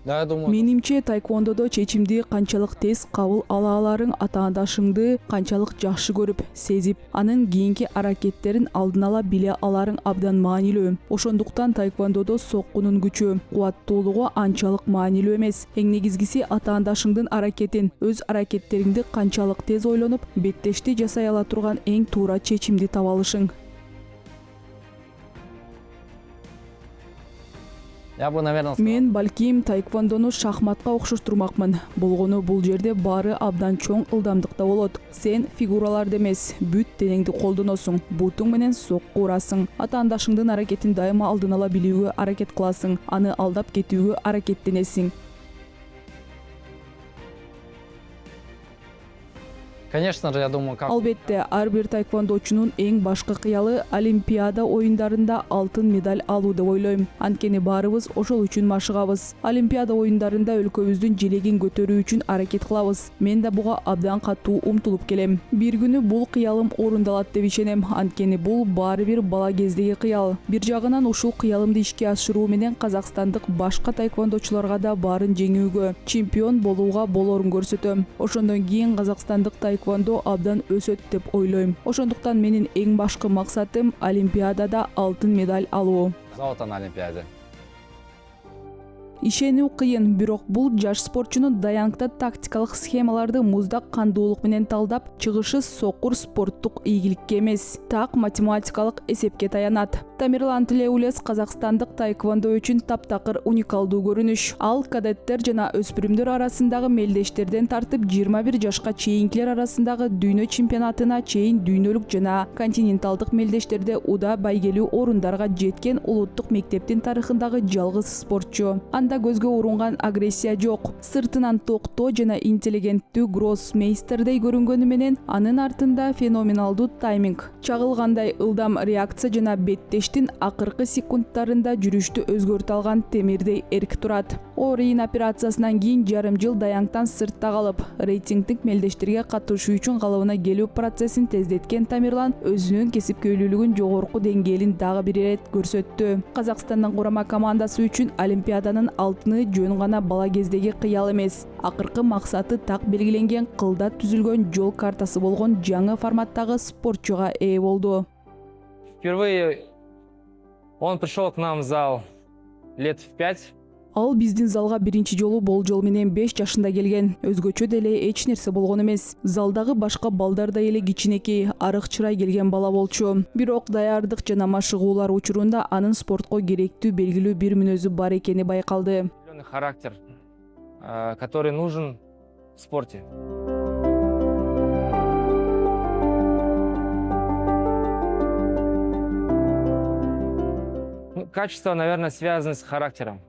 Да, я думаю. Менимче тайквондодо чечимди канчалык тез кабыл ала аларың атаандашыңды канчалык жакшы көрүп, сезип, анын кийинки аракеттерин алдын ала биле аларың абдан маанилүү. Ошондуктан тайквондодо соккунун күчү, кубаттуулугу анчалык маанилүү эмес. Эң негизгиси атаандашыңдын аракетин, өз аракеттериңди канчалык тез ойлонуп, беттешти жасай ала турган эң туура чечимди таба алышың. Я бы, наверное, сказал. Мен балким тайквондону шахматка окшоштурмакмын. Болгону бул жерде баары абдан чоң ылдамдыкта болот. Сен фигураларды эмес, бүт денеңди колдоносуң, бутуң менен сокку урасың. Атаандашыңдын аракетин дайыма алдын ала билүүгө аракет кыласың, аны алдап кетүүгө аракеттенесиң. Конечно же, я думаю, как... Албетте, ар бир тайквондочунун эң башкы кыялы Олимпиада оюндарында алтын медаль алуу деп ойлойм. Анткени баарыбыз ошол үчүн машыгабыз. Олимпиада оюндарында өлкөбүздүн желегин көтөрүү үчүн аракет кылабыз. Мен да буга абдан катуу умтулуп келем. Бир күнү бул кыялым орундалат деп ишенем. Анткени бул баары бир бала кездеги кыял. Бир жагынан ушул кыялымды ишке ашыруу менен казакстандык башка тайквондочуларга да баарын жеңүүгө, чемпион болууга болорун көрсөтөм. Ошондон кийин казакстандык тайквондо абдан өсөт деп ойлойм. Ошондуктан менин эң башкы максатым Олимпиадада алтын медаль алуу. Золото на Олимпиаде. Ишенүү кыйын, бирок бул жаш спортчунун даянкта тактикалык схемаларды муздак кандуулук менен талдап, чыгышы сокур спорттук ийгиликке эмес, так математикалык эсепке таянат. Тамерлан Тилеулес казакстандык тайквондо үчүн таптакыр уникалдуу көрүнүш. Ал кадеттер жана өспүрүмдөр арасындагы мелдештерден тартып 21 жашка чейинкилер арасындагы дүйнө чемпионатына чейин дүйнөлүк жана континенталдык мелдештерде уда байгелүү орундарга жеткен улуттук мектептин тарыхындагы жалгыз спортчу. Анда көзгө урунган агрессия жок. Сыртынан токтоо жана интеллигенттүү гроссмейстердей көрүнгөнү менен анын артында феноменалдуу тайминг, чагылгандай ылдам реакция жана беттештин акыркы секундтарында жүрүштү өзгөртө алган темирдей эрк турат. Орин операциясынан кийин жарым жыл даянктан сыртта калып, рейтингдик мелдештерге катышуу үчүн калыбына келүү процессин тездеткен Тамерлан өзүнүн кесипкөйлүүлүгүн жогорку деңгээлин дагы бир ирет көрсөттү. Казакстандын курама командасы үчүн Олимпиаданын алтыны жөн гана бала кездеги кыял эмес. Акыркы максаты так белгиленген кылда түзүлгөн жол картасы болгон жаңы форматтагы спортчуга ээ болду. Впервые он пришел к нам в зал лет в 5. Ал биздин залга биринчи жолу болжол менен 5 жашында келген. Өзгөчө деле эч нерсе болгон эмес. Залдагы башка балдардай эле кичинекей, арык чырай келген бала болчу. Бирок даярдык жана машыгуулар учурунда анын спортко керектүү белгилүү бир мүнөзү бар экени байкалды. Определенный характер, который нужен в спорте. Качество, наверное, связано с характером.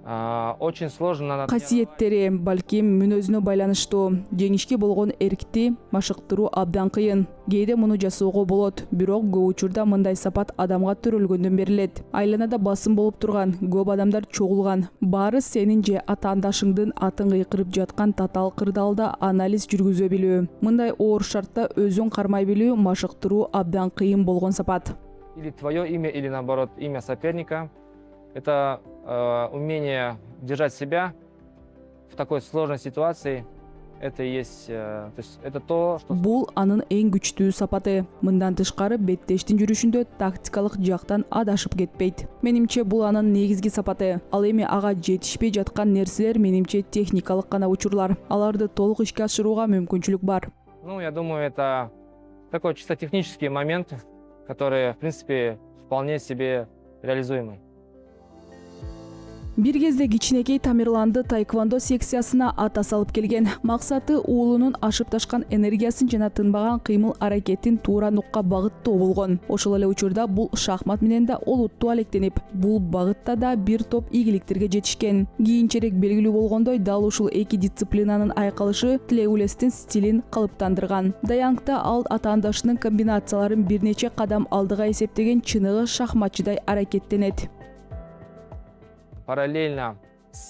Очень сложно. Касиеттери балким мүнөзүнө байланыштуу. Жеңишке болгон эркти машыктыруу абдан кыйын. Кээде муну жасоого болот, бирок көп учурда мындай сапат адамга төрөлгөндөн берилет. Айланада басым болуп турган, көп адамдар чогулган. Баары сенин же атаандашыңдын атын кыйкырып жаткан татаал кырдаалда анализ жүргүзө билүү. Мындай оор шартта өзүң кармай билүү машыктыруу абдан кыйын болгон сапат. Или твое имя, или наоборот имя соперника. Это умение держать себя в такой сложной ситуации. Это есть, то есть это то, что... Бул анын эң күчтүү сапаты. Мындан тышкары беттештин жүрүшүндө тактикалык жактан адашып кетпейт. Менимче бул анын негизги сапаты. Ал эми ага жетишпей жаткан нерселер менимче техникалык гана учурлар. Аларды толук ишке ашырууга мүмкүнчүлүк бар. Ну, я думаю, это такой чисто технический момент, который, в принципе, вполне себе реализуемый. Бир кезде кичинекей Тамерланды тайквондо секциясына ата салып келген. Максаты уулунун ашып ташкан энергиясын жана тынбаган кыймыл аракетин туура нукка багыттоо болгон. Ошол эле учурда бул шахмат менен да олуттуу алектенип, бул багытта да бир топ ийгиликтерге жетишкен. Кийинчерээк белгилүү болгондой, дал ушул эки дисциплинанын айкалышы Тилеулестин стилин калыптандырган. Даянкта ал атаандашынын комбинацияларын бир нече кадам алдыга эсептеген чыныгы шахматчыдай аракеттенет. Параллельно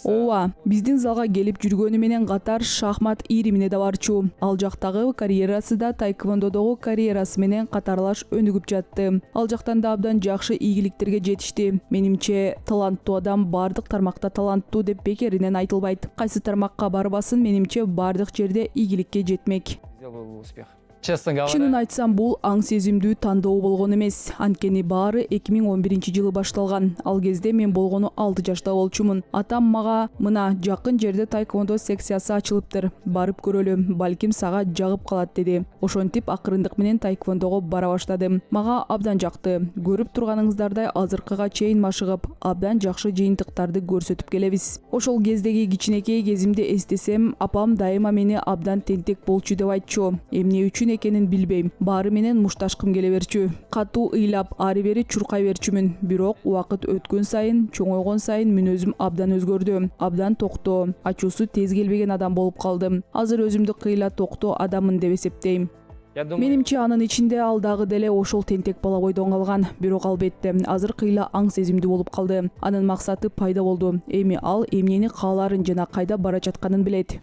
ооба, биздин залга келип жүргөнү менен катар шахмат иримине да барчу. Ал жактагы карьерасы да таэквондодогу карьерасы менен катарлаш өнүгүп жатты. Ал жактан да абдан жакшы ийгиликтерге жетишти. Менимче, таланттуу адам бардык тармакта таланттуу деп бекеринен айтылбайт. Кайсы тармакка барбасын, менимче бардык жерде ийгиликке жетмек. Сделал успех. Честно Чынын говоря, айтсам, бул аң сезимдүү тандоо болгон эмес. Анткени баары 2011-жылы башталган. Ал кезде мен болгону 6 жашта болчумун. Атам мага мына жакын жерде таэквондо секциясы ачылыптыр. Барып көрөлү, балким сага жагып калат деди. Ошентип акырындык менен таэквондого бара баштадым. Мага абдан жакты. Көрүп турганыңыздардай азыркыга чейин машыгып, абдан жакшы жыйынтыктарды көрсөтүп келебиз. Ошол кездеги кичинекей кезимди эстесем, апам дайыма мени абдан тентек болчу деп айтчу. Эмне үчүн экенин билбейм. Баары менен мушташкым келе берчү. Катуу ыйлап, ары бери чуркай берчүмүн. Бирок убакыт өткөн сайын, чоңойгон сайын мүнөзүм абдан өзгөрдү. Абдан токтоо, ачуусу тез келбеген адам болуп калдым. Азыр өзүмдү кыйла токтоо адаммын деп эсептейм. Я думаю, Менимче анын ичинде ал дагы деле ошол тентек бала бойдон калган. Бирок албетте азыр кыйла аң сезимдүү болуп калды. Анын максаты пайда болду. Эми ал эмнени кааларын жана кайда бара жатканын билет.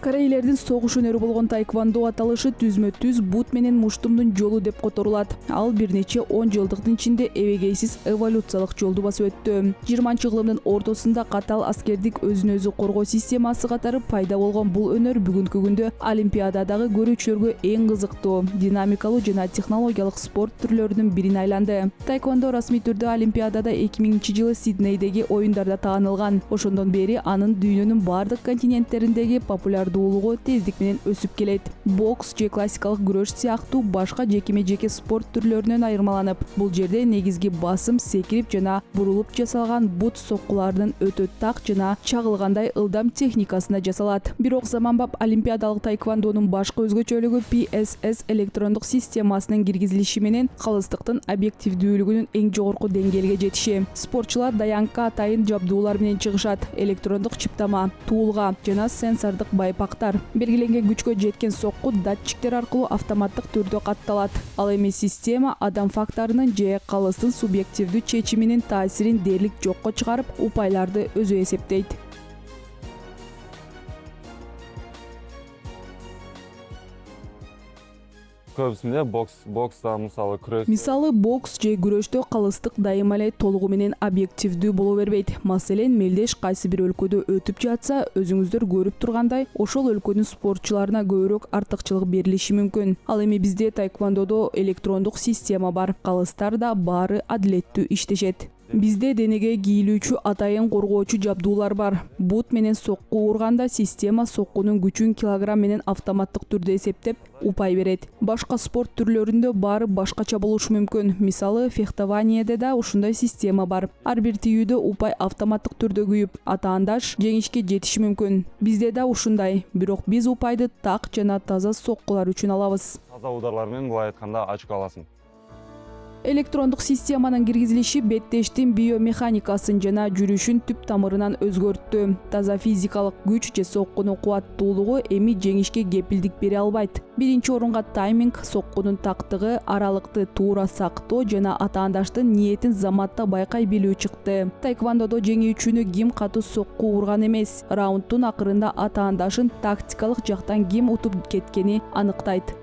Корейлердин согуш өнөрү болгон таэквондо аталышы түзмө-түз бут менен муштумдун жолу деп которулат. Ал бир нече 10 жылдыктын ичинде эбегейсиз эволюциялык жолду басып өттү. 20-кылымдын ортосунда катал аскердик өзүн өзү коргоо системасы катары пайда болгон бул өнөр бүгүнкү күндө Олимпиададагы көрүүчүлөргө эң кызыктуу, динамикалуу жана технологиялык спорт түрлөрүнүн бирине айланды. Таэквондо расмий түрдө Олимпиадада 2000-жылы Сиднейдеги оюндарда таанылган. Ошондон бери анын дүйнөнүн бардык континенттериндеги популярдуулугу тездик менен өсүп келет. Бокс же классикалык күрөш сыяктуу башка жекеме-жеке спорт түрлөрүнөн айырмаланып, бул жерде негизги басым секирип жана бурулуп жасалган бут соккуларынын өтө так жана чагылгандай ылдам техникасында жасалат. Бирок заманбап олимпиадалык таэквондонун башкы өзгөчөлүгү PSS электрондук системасынын киргизилиши менен калыстыктын объективдүүлүгүнүн эң жогорку деңгээлге жетиши. Спортчулар даянка атайын жабдуулар менен чыгышат. Электрондук чыптама, туулга жана сенсордук байпактар. Белгиленген күчкө жеткен сокку датчиктер аркылуу автоматтык түрдө катталат. Ал эми система адам факторунун же калыстын субъективдүү чечиминин таасирин дээрлик жокко чыгарып, упайларды өзү эсептейт. Көбүсүндө бокста мисалы күрөш. Мисалы бокс же күрөштө калыстык дайыма эле толугу менен объективдүү боло бербейт. Маселен, мелдеш кайсы бир өлкөдө өтүп жатса, өзүңүздөр көрүп тургандай, ошол өлкөнүн спортчуларына көбүрөөк артыкчылык берилиши мүмкүн. Ал эми бизде таэквондодо электрондук система бар. Калыстар да баары адилеттүү иштешет. Бизде денеге кийилүүчү атайын коргоочу жабдуулар бар. Бут менен сокку урганда система соккунун күчүн килограмм менен автоматтык түрдө эсептеп, упай берет. Башка спорт түрлөрүндө баары башкача болушу мүмкүн. Мисалы, фехтованиеде да ушундай система бар. Ар бир тийүүдө упай автоматтык түрдө күйүп, атаандаш жеңишке жетиши мүмкүн. Бизде да ушундай, бирок биз упайды так жана таза соккулар үчүн алабыз. Таза ударлар менен былай айтканда очко аласың. Электрондук системанын киргизилиши беттештин биомеханикасын жана жүрүшүн түп тамырынан өзгөрттү. Таза физикалык күч же соккунун кубаттуулугу эми жеңишке кепилдик бере албайт. Биринчи орунга тайминг, соккунун тактыгы, аралыкты туура сактоо жана атаандаштын ниетин заматта байкай билүү чыкты. Таэквондодо жеңүүчүнү ким катуу сокку урган эмес, раундтун акырында атаандашын тактикалык жактан ким утуп кеткени аныктайт.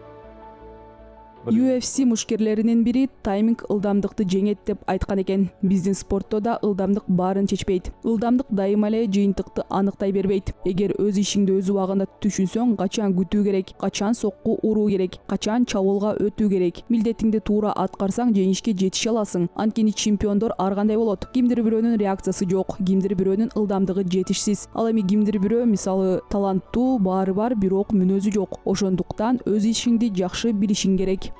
UFC мушкерлеринин бири тайминг ылдамдыкты жеңет деп айткан экен. Биздин спортто да ылдамдык баарын чечпейт. Ылдамдык дайыма эле жыйынтыкты аныктай бербейт. Эгер өз ишиңди өз убагында түшүнсөң, качан күтүү керек, качан сокку уруу керек, качан чабуулга өтүү керек, милдетиңди туура аткарсаң жеңишке жетише аласың. Анткени чемпиондор ар кандай болот. Кимдир бирөөнүн реакциясы жок, кимдир бирөөнүн ылдамдыгы жетишсиз. Ал эми кимдир бирөө мисалы таланттуу, баары бар, бирок мүнөзү жок. Ошондуктан өз ишиңди жакшы билишиң керек.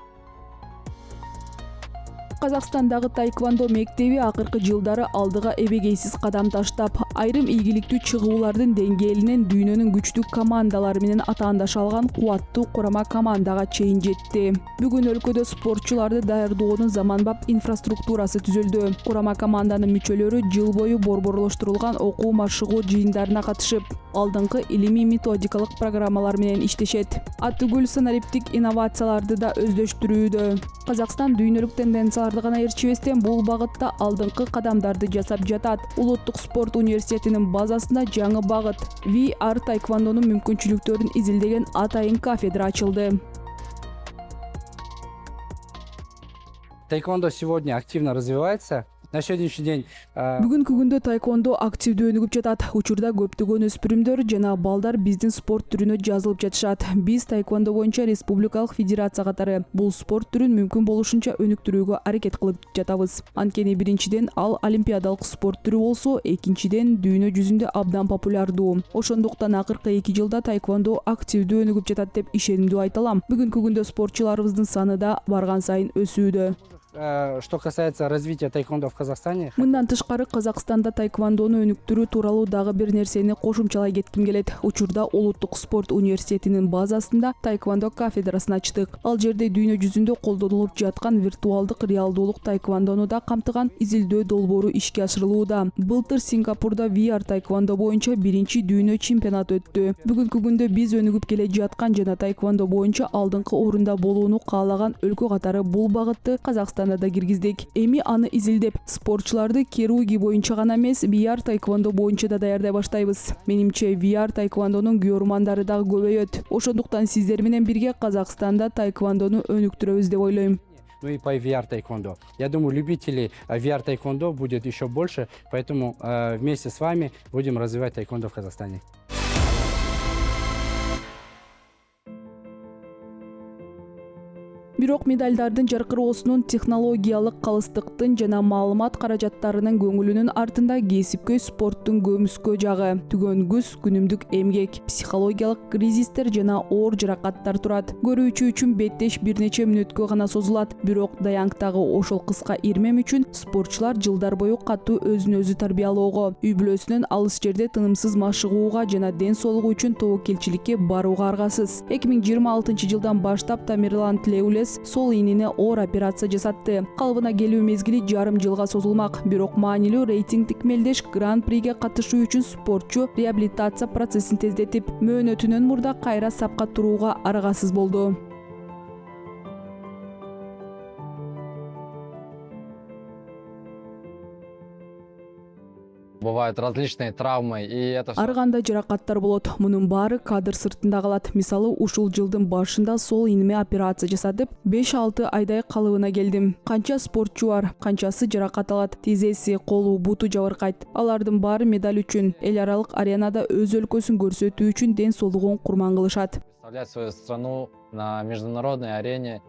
Казакстандагы таэквондо мектеби акыркы жылдары алдыга эбегейсиз кадам таштап, Айрым ийгиликтүү чыгуулардын деңгээлинен дүйнөнүн күчтүү командалары менен атаандаша алган кубаттуу курама командага чейин жетти. Бүгүн өлкөдө спортчуларды даярдоонун заманбап инфраструктурасы түзүлдү. Курама команданын мүчөлөрү жыл бою борборлоштурулган окуу машыгуу жыйындарына катышып, алдыңкы илимий методикалык программалар менен иштешет. Атүгүл санариптик инновацияларды да өздөштүрүүдө. Казакстан дүйнөлүк тенденцияларды гана ээрчибестен бул багытта алдыңкы кадамдарды жасап жатат. Улуттук спорт университетинин базасында жаңы багыт VR тайквондонун мүмкүнчүлүктөрүн изилдеген атайын кафедра ачылды. Тайквондо сегодня активно развивается. На сегодняшний день Бүгүнкү күндө тайквондо активдүү өнүгүп жатат. Учурда көптөгөн өспүрүмдөр жана балдар биздин спорт түрүнө жазылып жатышат. Биз тайквондо боюнча республикалык федерация катары бул спорт түрүн мүмкүн болушунча өнүктүрүүгө аракет кылып жатабыз. Анткени биринчиден ал олимпиадалык спорт түрү болсо, экинчиден дүйнө жүзүндө абдан популярдуу. Ошондуктан акыркы 2 жылда тайквондо активдүү өнүгүп жатат деп ишенимдүү айта алам. Бүгүнкү күндө спортчуларыбыздын саны да барган сайын өсүүдө. что касается развития тайквондо в Казахстане, Мындан тышкары Казакстанда тайквондону өнүктүрүү тууралуу дагы бир нерсени кошумчалай кетким келет. Учурда Улуттук спорт университетинин базасында тайквондо кафедрасын ачтык. Ал жерде дүйнө жүзүндө колдонулуп жаткан виртуалдык реалдуулук тайквондону да камтыган изилдөө долбоору ишке ашырылууда. Былтыр Сингапурда VR тайквондо боюнча биринчи дүйнө чемпионат өттү. Бүгүнкү күндө биз өнүгүп келе жаткан жана тайквондо боюнча алдыңкы орунда болууну каалаган өлкө катары бул багытты Казакстанда да киргиздик. Эми аны изилдеп, спортчуларды керуги боюнча гана эмес, VR тайквондо боюнча да даярдай баштайбыз. Менимче VR тайквондонун күйөрмандары дагы көбөйөт. Ошондуктан сиздер менен бирге Казакстанда тайквондону өнүктүрөбүз деп ойлойм. ну и по VR тайквондо. Я думаю, любителей VR тайквондо будет еще больше, поэтому вместе с вами будем развивать тайквондо в Казахстане. Бирок медалдардын жаркыроосунун технологиялык калыстыктын жана маалымат каражаттарынын көңүлүнүн артында кесипкөй спорттун көмүскө жагы, түгөнгүс күнүмдүк эмгек, психологиялык кризистер жана оор жаракаттар турат. Көрүүчү үчүн беттеш бир нече мүнөткө гана созулат, бирок даянктагы ошол кыска ирмем үчүн спортчулар жылдар бою катуу өзүн өзү тарбиялоого, үй бүлөсүнөн алыс жерде тынымсыз машыгууга жана ден соолугу үчүн тобокелчиликке барууга аргасыз. 2026 жылдан баштап Тамерлан Тлеулес сол ийнине оор операция жасатты. Калыбына келүү мезгили жарым жылга созулмак, бирок маанилүү рейтингдик мелдеш Гран-приге катышуу үчүн спортчу реабилитация процессин тездетип, мөөнөтүнөн мурда кайра сапка турууга аргасыз болду. Бывают различные травмы, и это всё Ар кандай жаракаттар болот. Мунун баары кадр сыртында калат. Мисалы, ушул жылдын башында сол ийниме операция жасатып, 5-6 айдай калыбына келдим. Канча спортчу бар, канчасы жаракат алат, тизеси, колу, буту жабыркайт. Алардын баары медаль үчүн, эл аралык аренада өз өлкөсүн көрсөтүү үчүн ден соолугун курман кылышат. представлять свою страну на международной арене.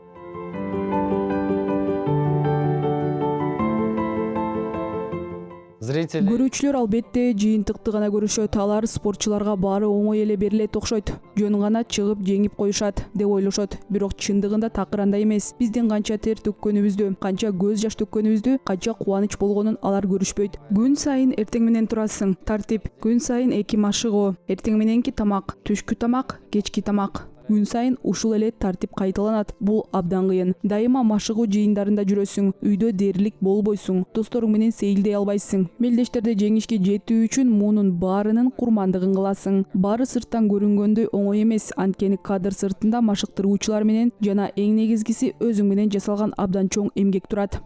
Зрители Көрүүчүлөр албетте жыйынтыкты гана көрүшөт. Алар спортчуларга баары оңой эле берилет окшойт. Жөн гана чыгып жеңип коюшат деп ойлошот. Бирок чындыгында такыр андай эмес. Биздин канча тер төккөнүбүздү, канча көз жаш төккөнүбүздү, канча кубаныч болгонун алар көрүшпөйт. Күн сайын эртең менен турасың, тартип. Күн сайын 2 машыгуу, эртең мененки тамак, түшкү тамак, кечки тамак. Күн сайын ушул эле тартип кайталанат. Бул абдан кыйын. Дайыма машыгуу жыйындарында жүрөсүң, үйдө дээрлик болбойсуң, досторуң менен сейилдей албайсың. Мелдештерде жеңишке жетүү үчүн мунун баарынын курмандыгын кыласың. Баары сырттан көрүнгөндөй оңой эмес, анткени кадр сыртында машыктыруучулар менен жана эң негизгиси өзүң менен жасалган абдан чоң эмгек турат.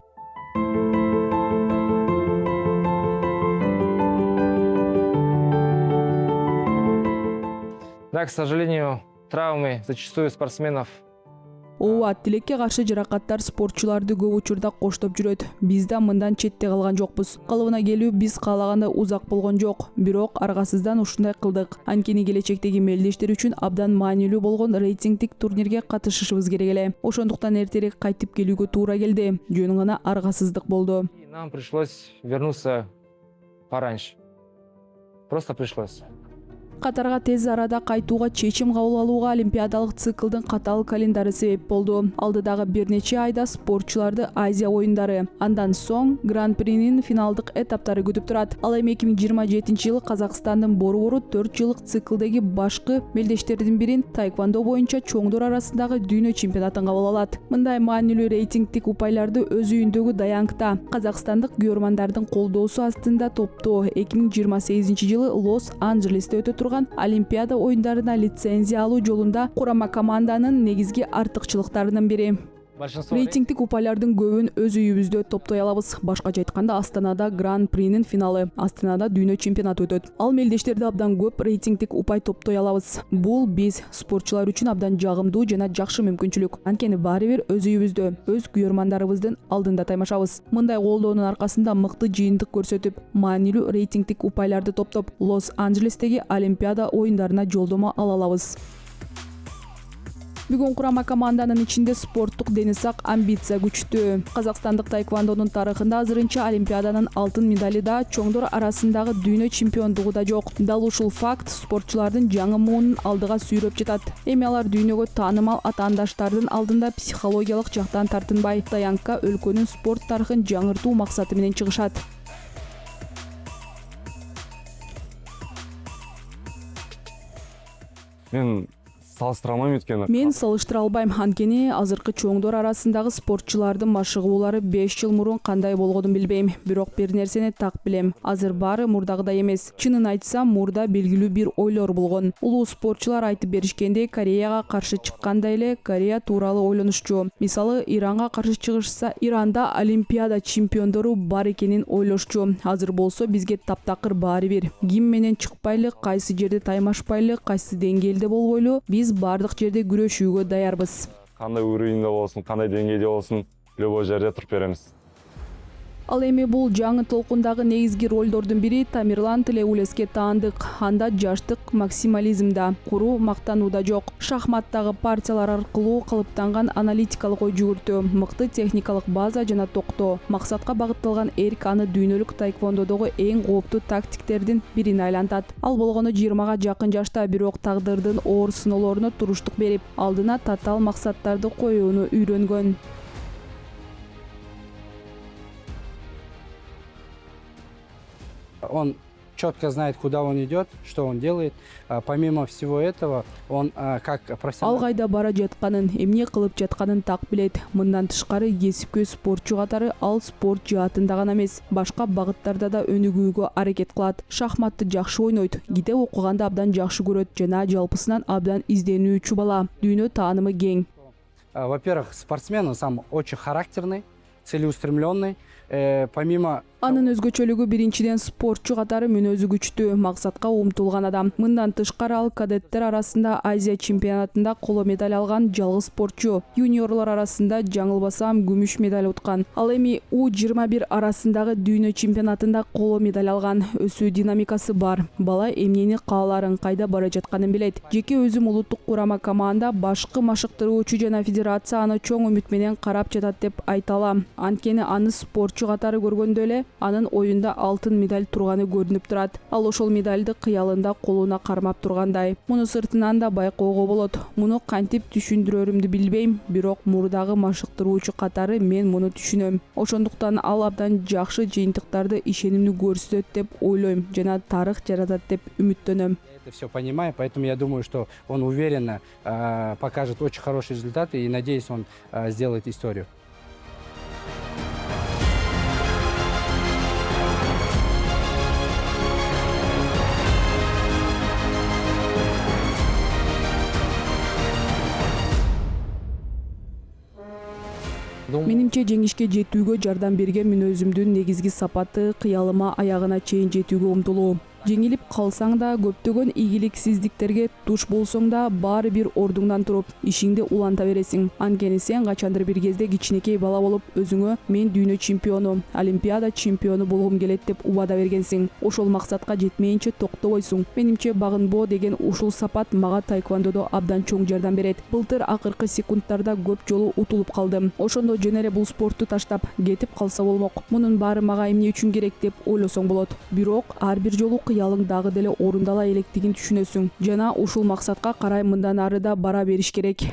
Да, к сожалению, травмы зачастую спортсменов Ооба, тилекке каршы жаракаттар спортчуларды көп учурда коштоп жүрөт. Биз да мындан четте калган жокпуз. Калыбына келүү биз каалагандай узак болгон жок, бирок аргасыздан ушундай кылдык. Анткени келечектеги мелдештер үчүн абдан маанилүү болгон рейтингдик турнирге катышышыбыз керек эле. Ошондуктан эртерээк кайтып келүүгө туура келди. Жөн гана аргасыздык болду. и нам пришлось вернуться пораньше. Просто пришлось. Катарга тез арада кайтууга чечим кабыл алууга олимпиадалык циклдын катаал календары себеп болду. Алдыдагы бир нече айда спортчуларды Азия оюндары, андан соң Гран-принин финалдык этаптары күтүп турат. Ал эми 2027-жылы Казакстандын борбору 4 жылдык циклдеги башкы мелдештердин бирин таэквондо боюнча чоңдор арасындагы дүйнө чемпионатын кабыл алат. Мындай маанилүү рейтингдик упайларды өз үйүндөгү Даянкта казакстандык күйөрмандардын колдоосу астында топтоо 2028-жылы Лос-Анджелесте өтө турган Олимпиада оюндарына лицензия алуу жолунда курама команданын негизги артыкчылыктарынын бири. Рейтингдик упайлардын көбүн өз үйүбүздө топтой алабыз. Башкача айтканда, Астанада Гран-принин финалы, Астанада дүйнө чемпионаты өтөт. Ал мелдештерде абдан көп рейтингдик упай топтой алабыз. Бул биз спортчулар үчүн абдан жагымдуу жана жакшы мүмкүнчүлүк. Анткени баары бир өз үйүбүздө, өз күйөрмандарыбыздын алдында таймашабыз. Мындай колдоонун аркасында мыкты жыйынтык көрсөтүп, маанилүү рейтингдик упайларды топтоп, Лос-Анджелестеги Олимпиада оюндарына жолдомо ала алабыз. Бүгүн курама команданын ичинде спорттук дени сак амбиция күчтүү. Казакстандык таэквондонун тарыхында азырынча Олимпиаданын алтын медали да, чоңдор арасындагы дүйнө чемпиондугу да жок. Дал ушул факт спортчулардын жаңы муунун алдыга сүйрөп жатат. Эми алар дүйнөгө таанымал атаандаштардын алдында психологиялык жактан тартынбай, Даянкка өлкөнүн спорт тарыхын жаңыртуу максаты менен чыгышат. Мен салыштыра албайм, анткени азыркы чоңдор арасындагы спортчулардын машыгуулары 5 жыл мурун кандай болгонун билбейм. Бирок бир нерсени так билем. Азыр баары мурдагыдай эмес. Чынын айтсам, мурда белгилүү бир ойлор болгон. Улуу спортчулар айтып беришкендей, Кореяга каршы чыкканда эле Корея тууралуу ойлонушчу. Мисалы, Иранга каршы чыгышса, Иранда Олимпиада чемпиондору бар экенин ойлошчу. Азыр болсо бизге таптакыр баары бир. Ким менен чыкпайлы, кайсы жерде таймашпайлы, кайсы деңгээлде болбойлу, биз бардык жерде күрөшүүгө даярбыз. Кандай уровеньде болсун, кандай деңгээлде болсун, любой жерде туруп беребиз. Ал эми бул жаңы толкундагы негизги ролдордун бири Тамерлан Тилеулеске таандык. Анда жаштык максимализмда, куруу мактанууда жок. Шахматтагы партиялар аркылуу калыптанган аналитикалык ой жүгүртүү, мыкты техникалык база жана токтоо. Максатка багытталган эрк аны дүйнөлүк таэквондодогу эң кооптуу тактиктердин бирине айлантат. Ал болгону 20-га жакын жашта, бирок тагдырдын оор сыноолоруна туруштук берип, алдына татаал максаттарды коюуну үйрөнгөн. Он четко знает, куда он идет, что он делает. Помимо всего этого, он как профессионал... Ал кайда бара жатканын, эмне кылып жатканын так билет. Мындан тышкары кесипкөй спортчу катары ал спорт жаатында гана эмес, башка багыттарда да өнүгүүгө аракет кылат. Шахматты жакшы ойнойт, китеп окуганды абдан жакшы көрөт жана жалпысынан абдан изденүүчү бала. Дүйнө таанымы кең. Во-первых, спортсмен, он сам очень характерный, целеустремленный. Помимо... Анын өзгөчөлүгү биринчиден спортчу катары мүнөзү күчтүү, максатка умтулган адам. Мындан тышкары ал кадеттер арасында Азия чемпионатында коло медаль алган жалгыз спортчу. Юниорлор арасында жаңылбасам күмүш медаль уткан. Ал эми U21 арасындагы дүйнө чемпионатында коло медаль алган. Өсүү динамикасы бар. Бала эмнени кааларын, кайда бара жатканын билет. Жеке өзүм улуттук курама команда, башкы машыктыруучу жана федерация аны чоң үмүт менен карап жатат деп айта алам. Анткени аны спортчу катары көргөндө эле анын оюнда алтын медаль турганы көрүнүп турат. Ал ошол медальды кыялында колуна кармап тургандай. Муну сыртынан да байкоого болот. Муну кантип түшүндүрөрүмдү билбейм, бирок мурдагы машыктыруучу катары мен муну түшүнөм. Ошондуктан ал абдан жакшы жыйынтыктарды ишенимдүү көрсөтөт деп ойлойм жана тарых жаратат деп үмүттөнөм. Это все понимаю, поэтому я думаю, что он уверенно покажет очень хорошие результаты и надеюсь, он сделает историю. Менимче жеңишке жетүүгө жардам берген мүнөзүмдүн негизги сапаты кыялыма аягына чейин жетүүгө умтулуу. Жеңилип калсаң да, көптөгөн ийгиликсиздиктерге туш болсоң да, баары бир ордуңдан туруп, ишиңди уланта бересиң. Анткени сен качандыр бир кезде кичинекей бала болуп, өзүңө мен дүйнө чемпиону, Олимпиада чемпиону болгум келет деп убада бергенсиң. Ошол максатка жетмейинче токтобойсуң. Менимче багынбоо деген ушул сапат мага таэквондодо абдан чоң жардам берет. Былтыр акыркы секундтарда көп жолу утулуп калдым. Ошондо жөн эле бул спортту таштап кетип калса болмок. Мунун баары мага эмне үчүн керек деп ойлосоң болот. Бирок ар бир жолу аялың дагы деле орундала электигин түшүнөсүң жана ушул максатка карай мындан ары да бара бериш керек.